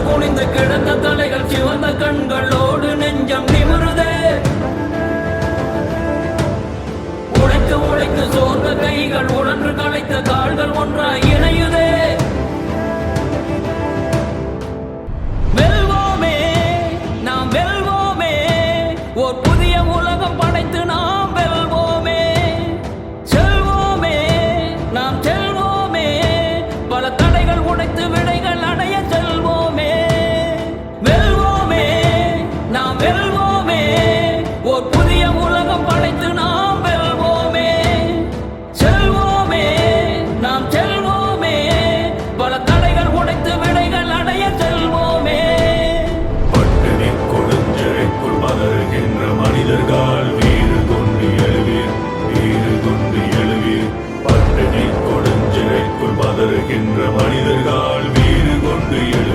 குனிந்து கிடந்த தலைகள் சிவந்த கண்களோடு நெஞ்சம் நிமிருதே. உழைத்து உழைத்து சோர்ந்த கைகள் உழன்று களைத்த கால்கள் ஒன்றாய் இணையுதே. வெல்வோமே, நாம் வெல்வோமே, ஓர் புதிய உலகம் படைத்து நாம் வெல்வோமே. செல்வோமே, நாம் செல்வோமே, பல தடைகள் உடைத்து விடைகள் அடைய செல்வோமே. வெல்வோமே, நாம் வெல்வோமே, ஓர் புதிய உலகம் படைத்து நாம் வெல்வோமே. செல்வோமே, நாம் செல்வோமே, பல தடைகள் உடைத்து விடைகள் அடைய செல்வோமே. பட்டினி கொடுஞ்சரைக்குள் மலர்கின்ற மனிதர்கள் வீறு கொண்டு எழுவீர், வீறு கொண்டு எழுவீர். பட்டினி கொடுஞ்சரைக்குள் மலர்கின்ற மனிதர்கள் வீறு கொண்டு எழுவீர்.